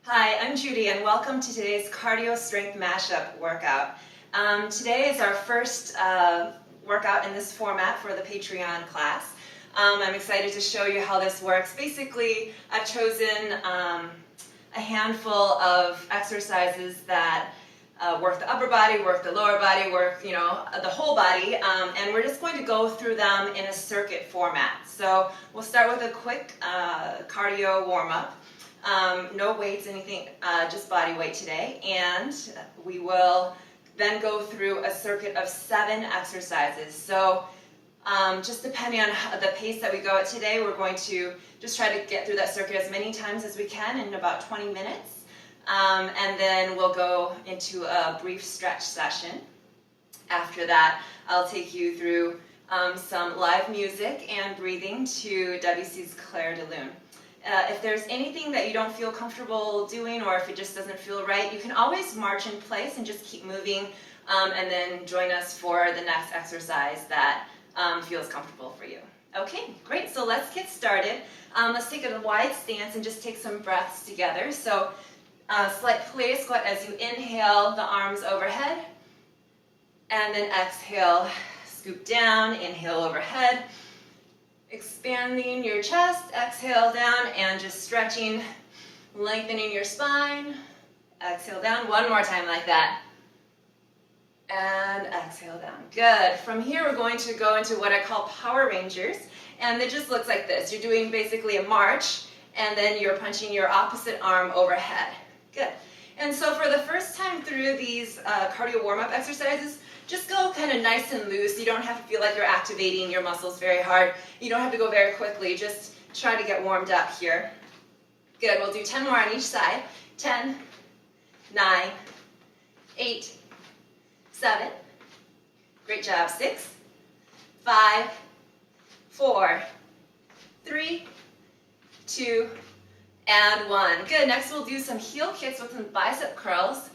Hi, I'm Judy and welcome to today's Cardio Strength Mashup workout. Today is our first workout in this format for the Patreon class. I'm excited to show you how this works. Basically, I've chosen a handful of exercises that work the upper body, work the lower body, work the whole body, and we're just going to go through them in a circuit format. So we'll start with a quick cardio warm-up. No weights, anything, just body weight today, and we will then go through a circuit of 7 exercises. So just depending on the pace that we go at today, we're going to just try to get through that circuit as many times as we can in about 20 minutes, and then we'll go into a brief stretch session. After that, I'll take you through some live music and breathing to Debussy's Clair de Lune. If there's anything that you don't feel comfortable doing, or if it just doesn't feel right, you can always march in place and just keep moving, and then join us for the next exercise that feels comfortable for you. Okay, great. So let's get started. Let's take a wide stance and just take some breaths together. So slight plie squat as you inhale, the arms overhead, and then exhale, scoop down, inhale overhead. Expanding your chest, exhale down, and just stretching, lengthening your spine. Exhale down, one more time like that. And exhale down. Good. From here, we're going to go into what I call Power Rangers, and it just looks like this. You're doing basically a march, and then you're punching your opposite arm overhead. Good. And so for the first time through these cardio warm-up exercises, just go kind of nice and loose. You don't have to feel like you're activating your muscles very hard. You don't have to go very quickly. Just try to get warmed up here. Good. We'll do 10 more on each side. 10, 9, 8, 7. Great job. 6, 5, 4, 3, 2, and 1. Good. Next we'll do some heel kicks with some bicep curls.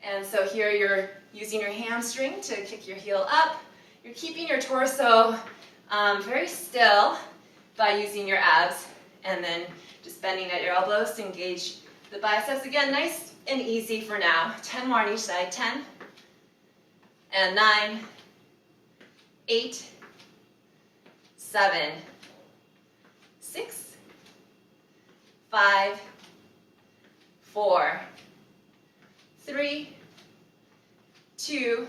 And so here you're using your hamstring to kick your heel up. You're keeping your torso very still by using your abs, and then just bending at your elbows to engage the biceps. Again, nice and easy for now. 10 more on each side. 10, and 9, 8, 7, 6, 5, 4, 3, 2,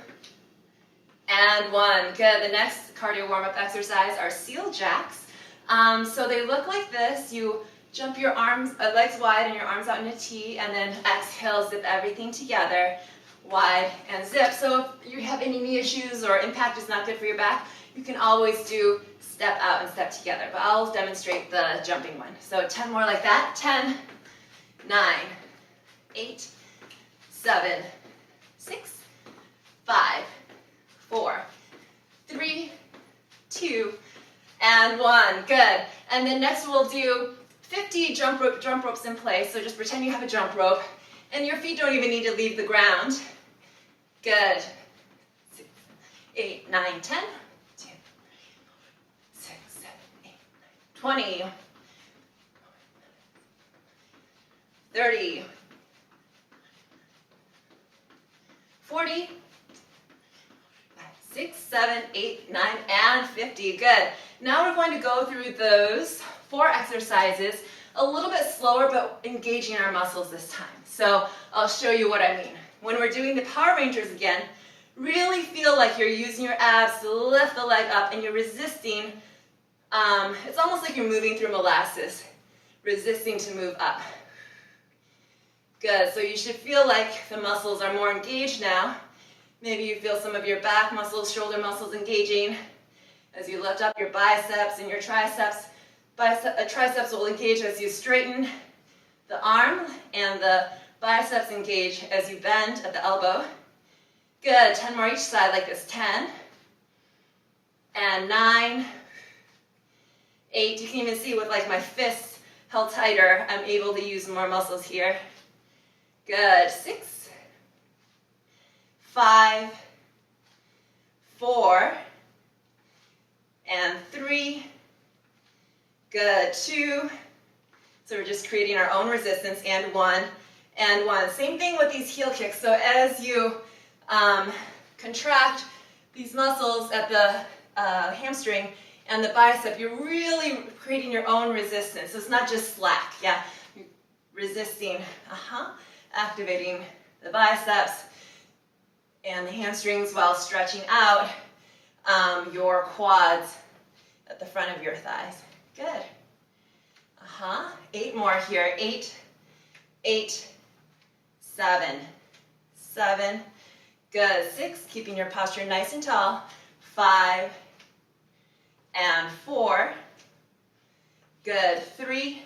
and 1. Good. The next cardio warm-up exercise are seal jacks. So they look like this. You jump your arms, legs wide and your arms out in a T, and then exhale, zip everything together, wide and zip. So if you have any knee issues or impact is not good for your back, you can always do step out and step together. But I'll demonstrate the jumping one. So 10 more like that. 10, 9, 8, 7, 6, 5, 4, 3, 2, and 1. Good. And then next we'll do 50 jump ropes in place. So just pretend you have a jump rope, and your feet don't even need to leave the ground. Good. 6, 8, 9, 10, 2, 3, 6, 7, 8, 9, 20, 30, 40, 6, 7, 8, 9, and 50. Good. Now we're going to go through those 4 exercises a little bit slower, but engaging our muscles this time. So I'll show you what I mean. When we're doing the Power Rangers again, really feel like you're using your abs to lift the leg up, and you're resisting. It's almost like you're moving through molasses, resisting to move up. Good. So you should feel like the muscles are more engaged now. Maybe you feel some of your back muscles, shoulder muscles engaging as you lift up your biceps and your triceps. Triceps will engage as you straighten the arm, and the biceps engage as you bend at the elbow. Good. 10 more each side like this. 10, and 9, 8. You can even see with like my fists held tighter, I'm able to use more muscles here. Good. 6, 5, 4, and 3. Good. 2, So we're just creating our own resistance, and one, and one. Same thing with these heel kicks. So as you contract these muscles at the hamstring and the bicep, you're really creating your own resistance. So it's not just slack, yeah. You're resisting, activating the biceps and the hamstrings while stretching out your quads at the front of your thighs. Good. 8 more here. 8, 8, 7, 7. Good. 6, keeping your posture nice and tall. 5 and 4. Good. 3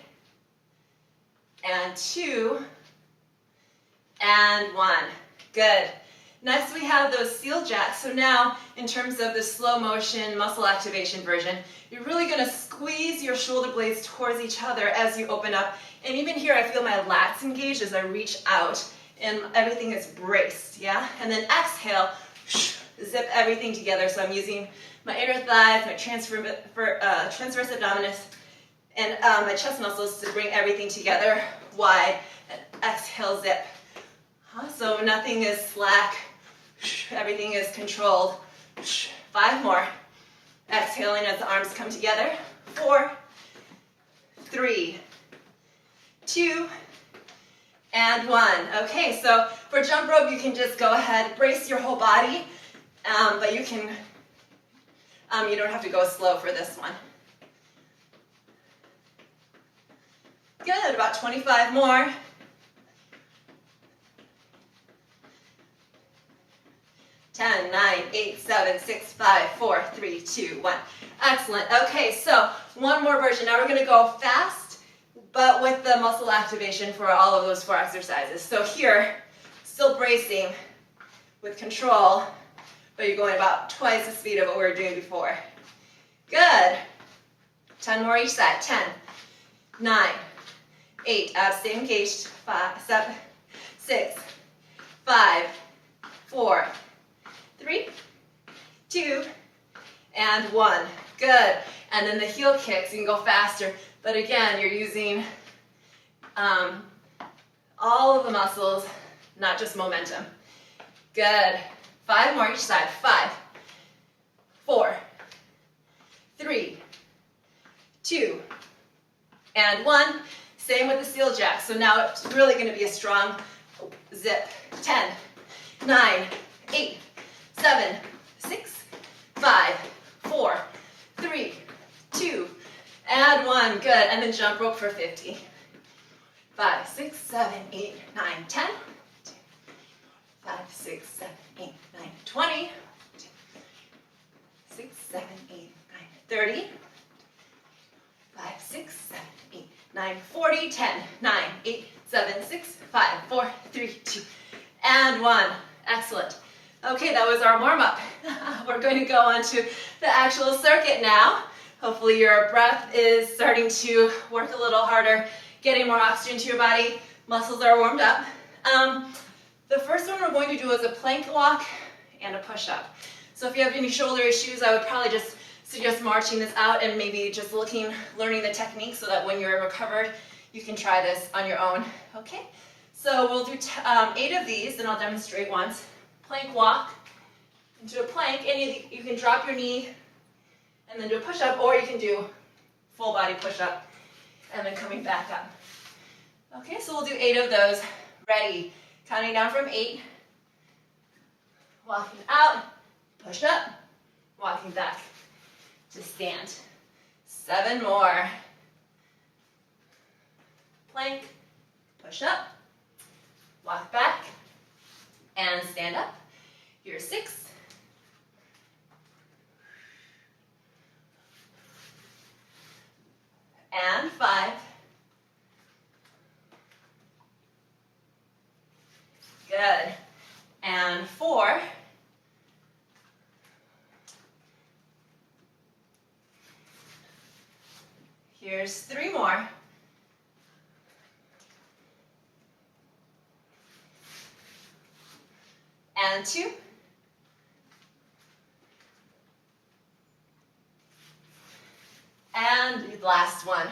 and 2 and 1. Good. Next we have those seal jacks. So now, in terms of the slow motion muscle activation version, you're really going to squeeze your shoulder blades towards each other as you open up. And even here I feel my lats engaged as I reach out and everything is braced, yeah? And then exhale, zip everything together. So I'm using my inner thighs, my transverse abdominis, and my chest muscles to bring everything together wide. And exhale, zip. So nothing is slack. Everything is controlled. 5 more. Exhaling as the arms come together. 4, 3, 2, and 1. Okay, so for jump rope, you can just go ahead, brace your whole body, but you can, you don't have to go slow for this one. Good, about 25 more. 10, 9, 8, 7, 6, 5, 4, 3, 2, 1. Excellent. Okay, so one more version. Now we're going to go fast, but with the muscle activation for all of those 4 exercises. So here, still bracing with control, but you're going about twice the speed of what we were doing before. Good. 10 more each side. 10, 9, 8, abs stay engaged. 5, 7, 6, 5, 4, 3, 2, and 1. Good. And then the heel kicks, you can go faster. But again, you're using all of the muscles, not just momentum. Good. 5 more each side. 5, 4, 3, 2, and 1. Same with the seal jack. So now it's really going to be a strong zip. 10, 9, 8, 7, 6, 5, 4, 3, 2, and 1. Good. And then jump rope for 50. 5, 6, 7, 8, 9, 10. 5, 6, 7, 8, 9, 20. 6, 7, 8, 9, 30. 5, 6, 7, 8, 9, 40. 10, 9, 8, 7, 6, 5, 4, 3, 2, and 1. Excellent. Okay, that was our warm-up. We're going to go on to the actual circuit now. Hopefully your breath is starting to work a little harder, getting more oxygen to your body. Muscles are warmed up. The first one we're going to do is a plank walk and a push-up. So if you have any shoulder issues, I would probably just suggest marching this out and maybe just learning the technique so that when you're recovered, you can try this on your own. Okay? So we'll do 8 of these, and I'll demonstrate once. Plank walk into a plank, and you can drop your knee and then do a push-up, or you can do full body push-up and then coming back up. Okay, so we'll do 8 of those. Ready. Counting down from 8. Walking out, push up, walking back to stand. 7 more. Plank, push up, walk back, and stand up. Here's 6. And 5. Good. And 4. Here's 3 more. And 2. And the last one.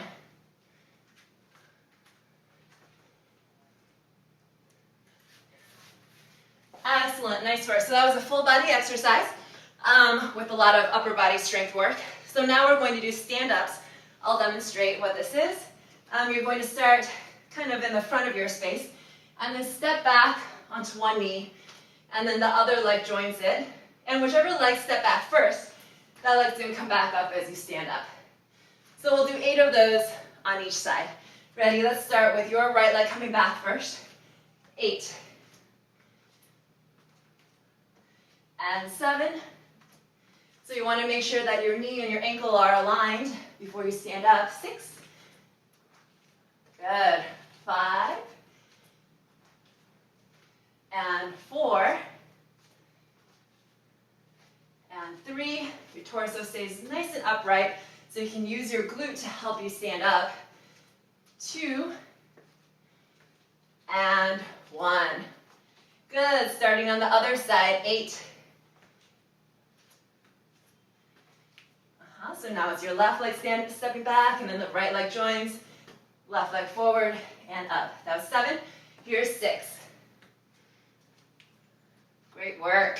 Excellent, nice work. So that was a full body exercise with a lot of upper body strength work. So now we're going to do stand-ups. I'll demonstrate what this is. You're going to start kind of in the front of your space and then step back onto one knee and then the other leg joins it. And whichever leg step back first, that leg's going to come back up as you stand up. So we'll do 8 of those on each side. Ready? Let's start with your right leg coming back first. 8. And 7. So you want to make sure that your knee and your ankle are aligned before you stand up. 6. Good. 5. And 4. And 3. Your torso stays nice and upright so you can use your glute to help you stand up. 2. And 1. Good. Starting on the other side. 8. So now it's your left leg stepping back, and then the right leg joins. Left leg forward and up. That was 7. Here's 6. Great work.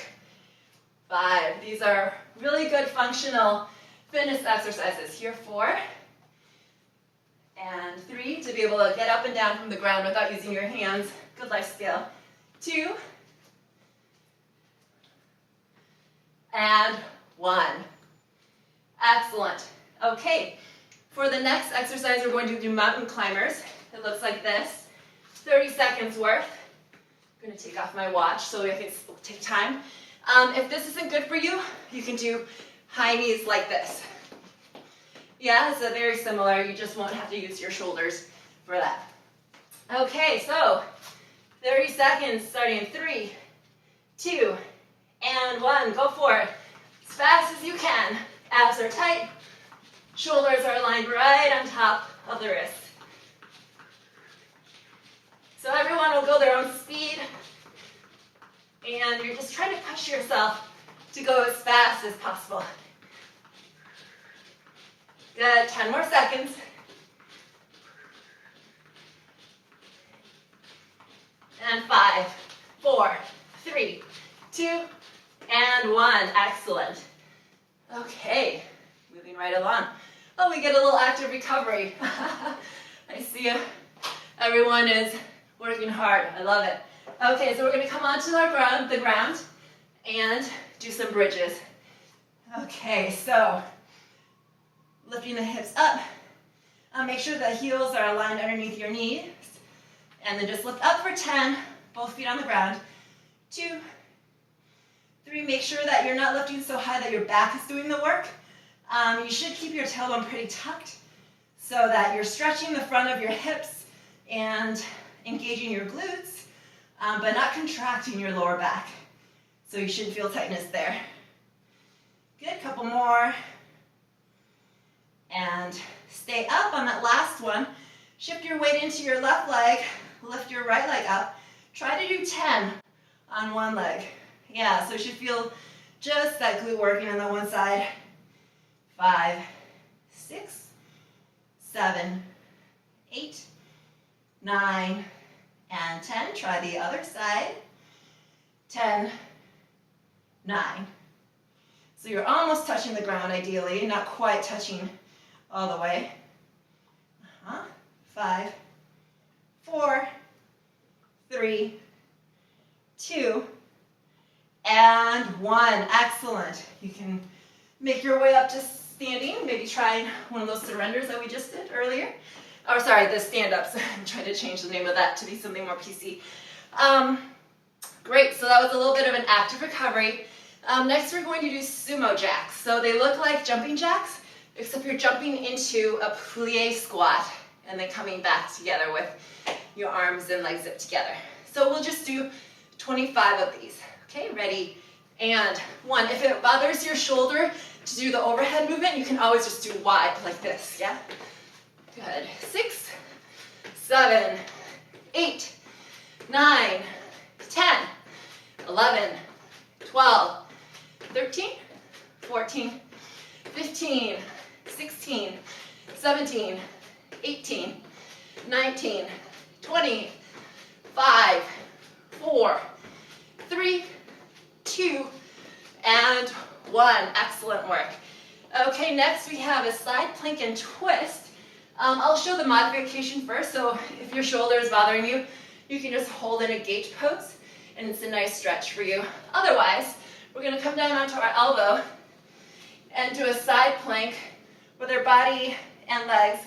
5. These are really good functional fitness exercises. Here, 4. And 3, to be able to get up and down from the ground without using your hands. Good life skill. 2. And 1. Excellent. Okay, for the next exercise, we're going to do mountain climbers. It looks like this. 30 seconds worth. I'm going to take off my watch so I can take time. If this isn't good for you, you can do high knees like this. Yeah, so very similar. You just won't have to use your shoulders for that. Okay, so 30 seconds starting in 3, 2, and 1. Go for it. As fast as you can. Abs are tight. Shoulders are aligned right on top of the wrist. So everyone will go their own speed. And you're just trying to push yourself to go as fast as possible. Good. 10 more seconds. And 5, 4, 3, 2, and 1. Excellent. Okay, moving right along. Oh, we get a little active recovery. I see everyone is working hard. I love it. Okay, so we're going to come onto the ground, and do some bridges. Okay, so lifting the hips up. Make sure the heels are aligned underneath your knees. And then just lift up for 10, both feet on the ground. 2, 3, make sure that you're not lifting so high that your back is doing the work. You should keep your tailbone pretty tucked so that you're stretching the front of your hips and engaging your glutes, but not contracting your lower back. So you should feel tightness there. Good, couple more. And stay up on that last one. Shift your weight into your left leg, lift your right leg up. Try to do 10 on one leg. Yeah, so you should feel just that glute working on the one side. 5, 6, 7, 8, 9, and 10. Try the other side. 10, 9. So you're almost touching the ground ideally, not quite touching all the way. 5, 4, 3, 2, and 1. Excellent. You can make your way up to standing. Maybe try one of those surrenders that we just did earlier. Or sorry, the stand-ups. I'm trying to change the name of that to be something more PC. Great, so that was a little bit of an active recovery. Next we're going to do sumo jacks. So they look like jumping jacks, except you're jumping into a plie squat and then coming back together with your arms and legs zipped together. So we'll just do 25 of these. Okay, ready, and 1. If it bothers your shoulder to do the overhead movement, you can always just do wide like this, yeah? Good. 6, 7, 8, 9, 10, 11, 12, 13, 14, 15, 16, 17, 18, 19, 20, 5, 4, 3, 2, and 1. Excellent work. Okay, next we have a side plank and twist. I'll show the modification first, so if your shoulder is bothering you, you can just hold in a gate pose, and it's a nice stretch for you. Otherwise, we're going to come down onto our elbow and do a side plank with our body and legs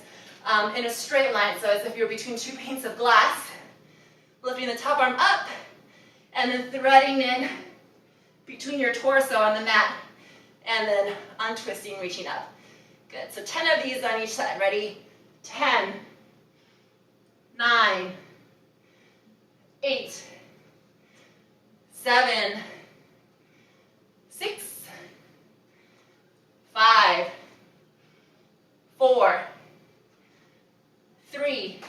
in a straight line, so as if you're between 2 panes of glass, lifting the top arm up, and then threading in between your torso on the mat, and then untwisting, reaching up. Good, so 10 of these on each side. Ready? 10, 9, 8, 7, 6, 5, 4, 3,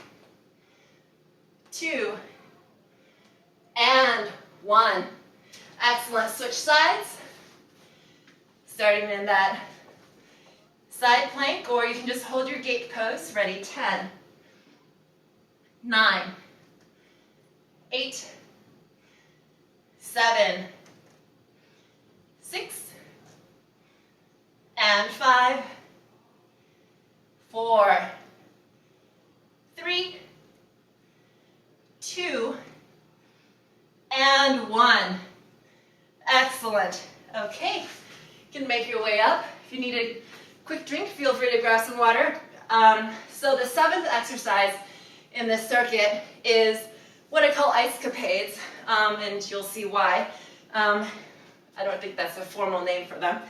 2, and 1. Excellent. Switch sides. Starting in that side plank, or you can just hold your gate pose. Ready? 10, 9, 8, 7, 6, and 5, 4, 3, 2, and 1. Excellent. Okay, you can make your way up. If you need a quick drink, feel free to grab some water. So the 7th exercise in this circuit is what I call ice capades, and you'll see why. I don't think that's a formal name for them.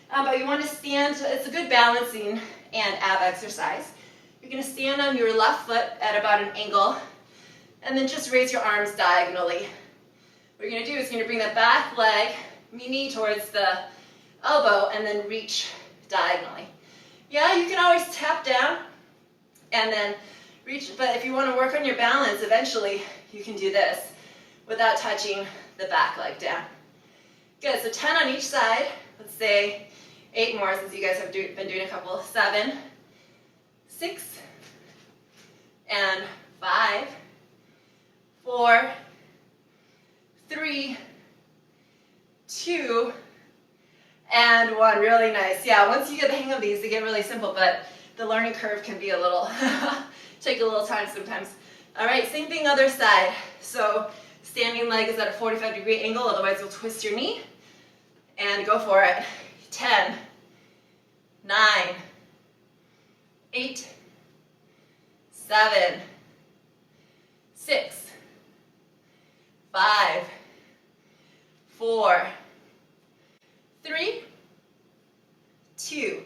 But you want to stand, it's a good balancing and ab exercise. You're going to stand on your left foot at about an angle, and then just raise your arms diagonally. What you're going to do is you're going to bring the back leg, knee towards the elbow, and then reach diagonally. Yeah, you can always tap down and then reach, but if you want to work on your balance, eventually you can do this without touching the back leg down. Good, so 10 on each side. Let's say 8 more since you guys have been doing a couple. 7, 6, and 5, 4, 3, 2, and 1. Really nice. Yeah, once you get the hang of these, they get really simple, but the learning curve can be a little, take a little time sometimes. All right, same thing other side. So standing leg is at a 45-degree angle, otherwise you'll twist your knee. And go for it. 10, 9, 8, 7, 6, 5, 4, 3, 2,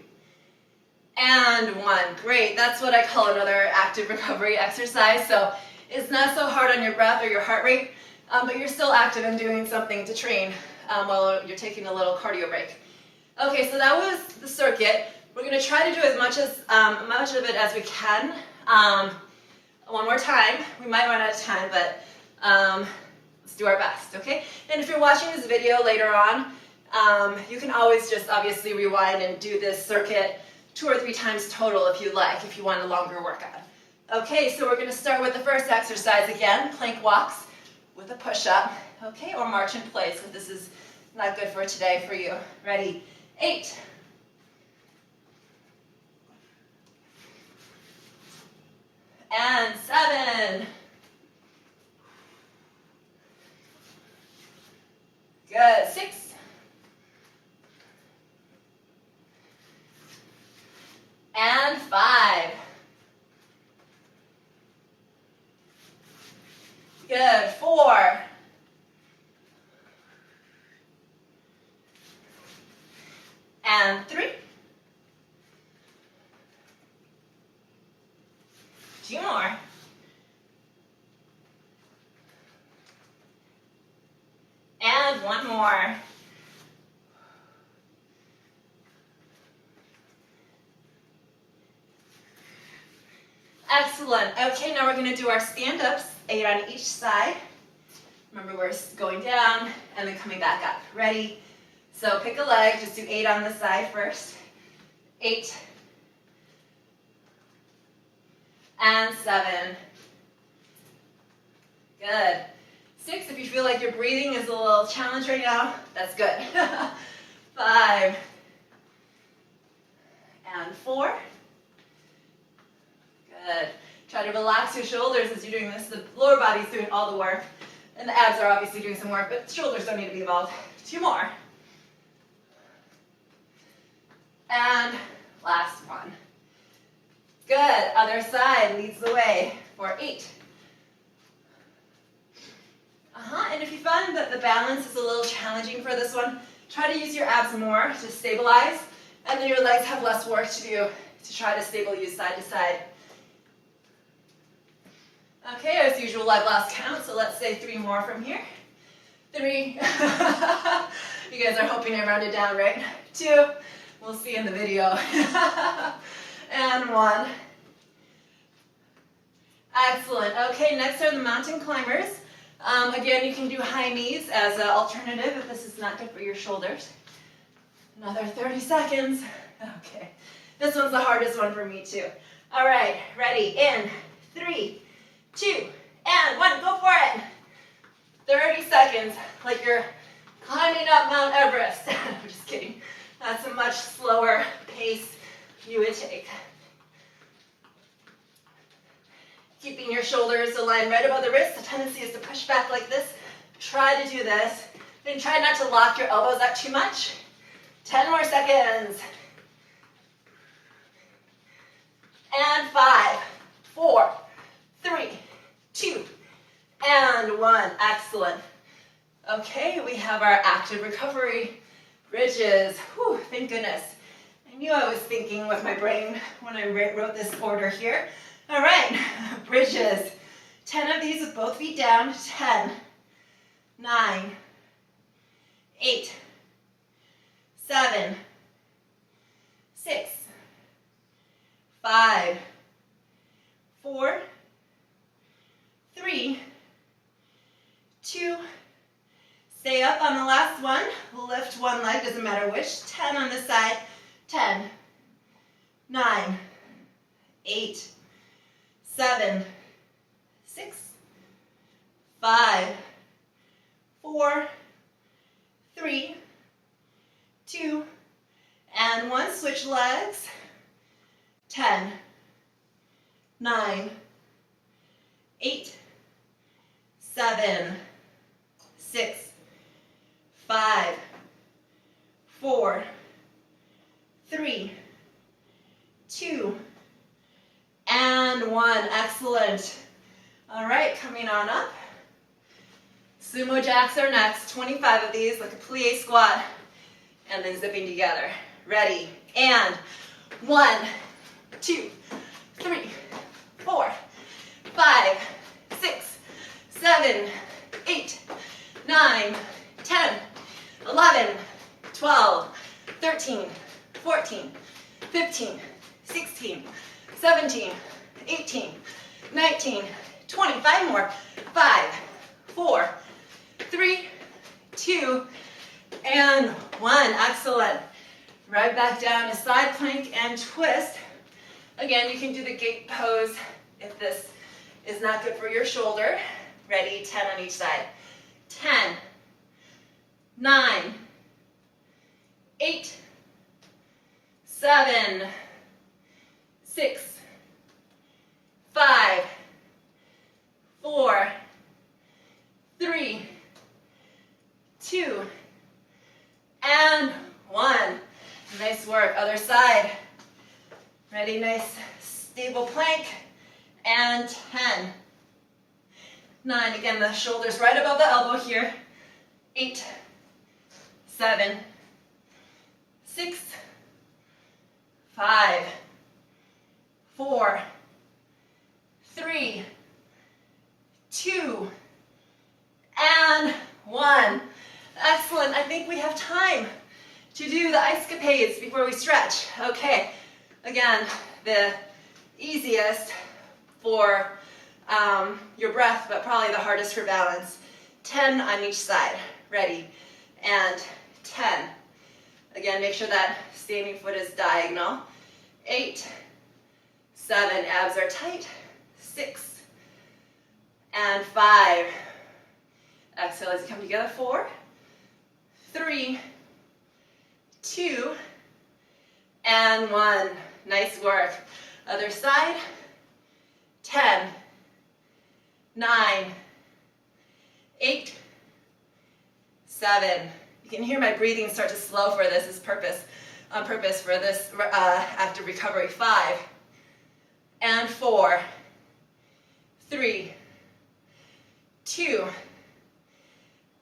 and 1. Great. That's what I call another active recovery exercise. So it's not so hard on your breath or your heart rate, but you're still active and doing something to train while you're taking a little cardio break. Okay, so that was the circuit. We're going to try to do as much of it as we can. One more time. We might run out of time, but let's do our best, okay? And if you're watching this video later on, you can always just obviously rewind and do this circuit 2 or 3 times total if you like, if you want a longer workout. Okay, so we're going to start with the first exercise again, plank walks with a push-up, okay, or march in place, if this is not good for today for you. Ready? 8. And 7. Good. 6. And 5. Good. 4. And 3. 2 more. And 1 more. Excellent. Okay, now we're going to do our stand-ups, 8 on each side. Remember, we're going down and then coming back up. Ready? So pick a leg, just do 8 on the side first. 8. And 7. Good. 6, if you feel like your breathing is a little challenged right now, that's good. 5, and 4. Good. Try to relax your shoulders as you're doing this. The lower body's doing all the work, and the abs are obviously doing some work, but shoulders don't need to be involved. 2 more. And last one. Good. Other side leads the way for 8. And if you find that the balance is a little challenging for this one, try to use your abs more to stabilize, and then your legs have less work to do to try to stabilize side to side. Okay, as usual, I've lost count, so let's say 3 more from here. 3. You guys are hoping I rounded down, right? 2. We'll see in the video. And 1. Excellent. Okay, next are the mountain climbers. Again, you can do high knees as an alternative if this is not good for your shoulders. Another 30 seconds. Okay, this one's the hardest one for me too. All right, ready? In 3, 2, and 1. Go for it. 30 seconds, like you're climbing up Mount Everest. I'm just kidding. That's a much slower pace you would take. Keeping your shoulders aligned right above the wrist. The tendency is to push back like this. Try to do this. And try not to lock your elbows out too much. 10 more seconds. And 5, 4, 3, 2, and 1. Excellent. Okay, we have our active recovery bridges. Whew, thank goodness. I knew I was thinking with my brain when I wrote this order here. All right, bridges. 10 of these with both feet down. 10, 9, 8, 7, 6, 5, 4, 3, 2. Stay up on the last one. Lift one leg, doesn't matter which. 10 on this side. 10, 9, 8, 7, 6, 5, 4, 3, 2, and 1. Switch legs. 10, 9, 8, 7, 6, 5, 4, 3, 2, and 1. Excellent. All right, coming on up. Sumo jacks are next. 25 of these, like a plie squat, and then zipping together. Ready, and 1, 2, 3, 4, 5, 6, 7, 8, 9, 10, 11, 12, 13, 14, 15, 16, 17, 18, 19, 20. 5 more. 5, 4, 3, 2, and 1. Excellent. Right back down to side plank and twist. Again, you can do the gate pose if this is not good for your shoulder. Ready? 10 on each side. 10, 9, 8, 7, 6, 5, 4, 3, 2, and 1. Nice work. Other side. Ready? Nice stable plank. And 10, 9. Again, the shoulders right above the elbow here. 8, 7, 6, 5, 4, 3, 2, and 1. Excellent. I think we have time to do the ice-capades before we stretch. Okay. Again, the easiest for your breath, but probably the hardest for balance. 10 on each side. Ready? And 10. Again, make sure that standing foot is diagonal. 8, 7, abs are tight. 6, and 5, Exhale as you come together. 4, 3, 2, and 1. Nice work. Other side. 10, 9, 8, 7. You can hear my breathing start to slow for this on purpose for this active recovery. 5, and 4, 3, 2,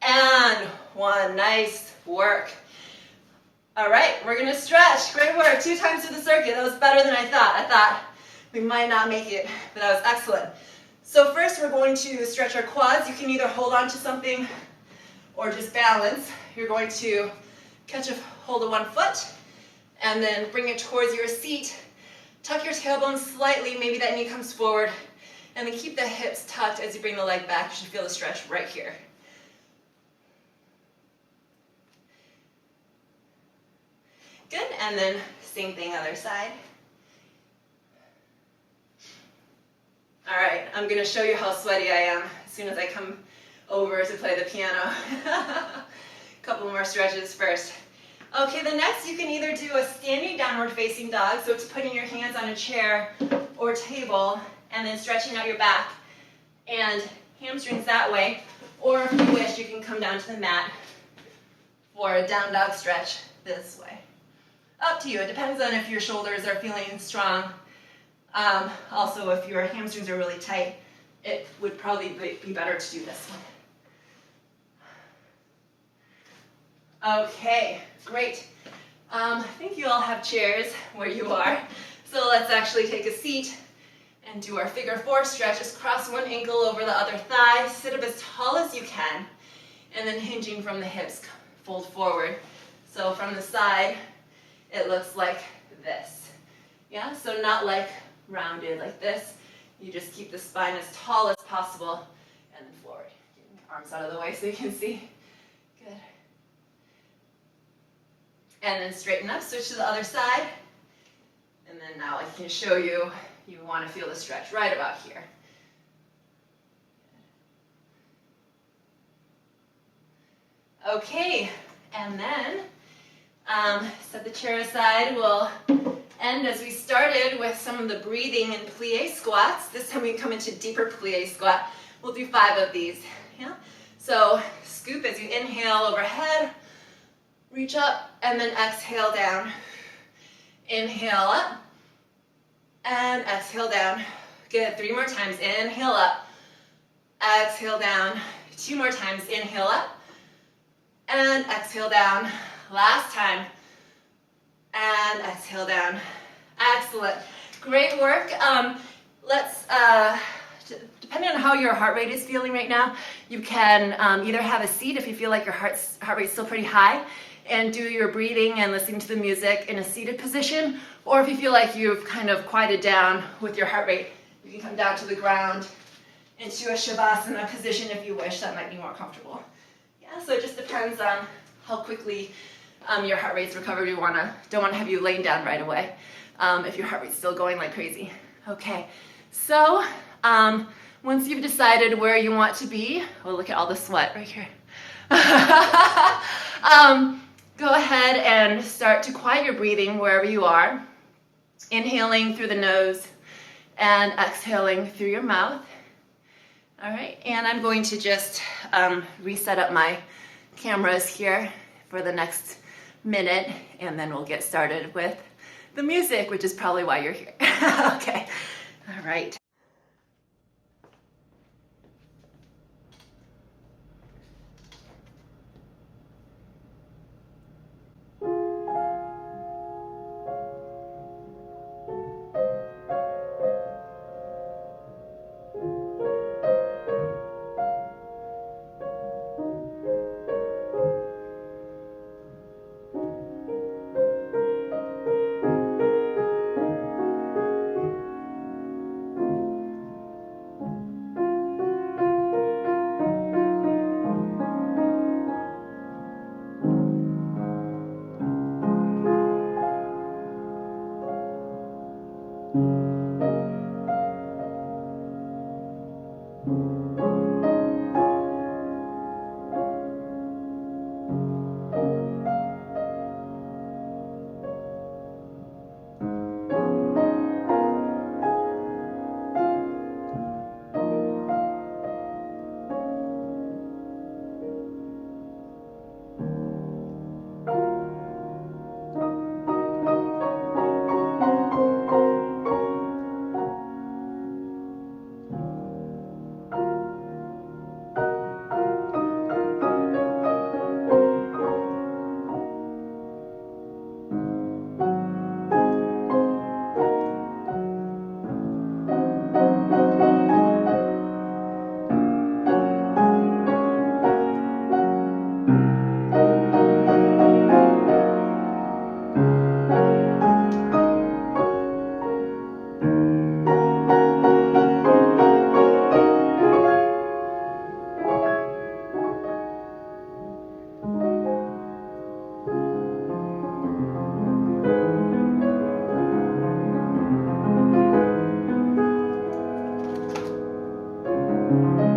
and 1. Nice work. All right, we're gonna stretch. Great work. 2 times through the circuit. That was better than I thought. I thought we might not make it, but that was excellent. So first we're going to stretch our quads. You can either hold on to something or just balance. You're going to catch a hold of one foot and then bring it towards your seat. Tuck your tailbone slightly, maybe that knee comes forward, and then keep the hips tucked as you bring the leg back. You should feel the stretch right here. Good, and then same thing, other side. All right, I'm gonna show you how sweaty I am as soon as I come over to play the piano. A couple more stretches first. Okay, the next you can either do a standing downward facing dog, so it's putting your hands on a chair or table and then stretching out your back and hamstrings that way, or if you wish, you can come down to the mat for a down dog stretch this way. Up to you. It depends on if your shoulders are feeling strong. Also, if your hamstrings are really tight, it would probably be better to do this one. Okay, great. I think you all have chairs where you are. So let's actually take a seat and do our figure 4 stretch. Just cross one ankle over the other thigh. Sit up as tall as you can. And then hinging from the hips, fold forward. So from the side, it looks like this. Yeah, so not like rounded like this. You just keep the spine as tall as possible and then forward. Get your arms out of the way so you can see. Good. And then straighten up, switch to the other side. And then now I can show you, you want to feel the stretch right about here. Okay, and then set the chair aside. We'll end as we started with some of the breathing and plie squats. This time we come into deeper plie squat. We'll do 5 of these. Yeah. So scoop as you inhale overhead, reach up, and then exhale down. Inhale up, and exhale down. Good. 3 more times. Inhale up, exhale down. 2 more times. Inhale up, and exhale down. Last time. And exhale down. Excellent. Great work. Depending on how your heart rate is feeling right now, you can either have a seat if you feel like your heart rate is still pretty high, and do your breathing and listening to the music in a seated position, or if you feel like you've kind of quieted down with your heart rate, you can come down to the ground into a shavasana position if you wish. That might be more comfortable. Yeah, so it just depends on how quickly your heart rate's recovered. We don't want to have you laying down right away if your heart rate's still going like crazy. Okay, so once you've decided where you want to be, oh, look at all the sweat right here. Go ahead and start to quiet your breathing wherever you are. Inhaling through the nose and exhaling through your mouth. All right, and I'm going to just reset up my cameras here for the next minute, and then we'll get started with the music, which is probably why you're here. Okay, all right. you.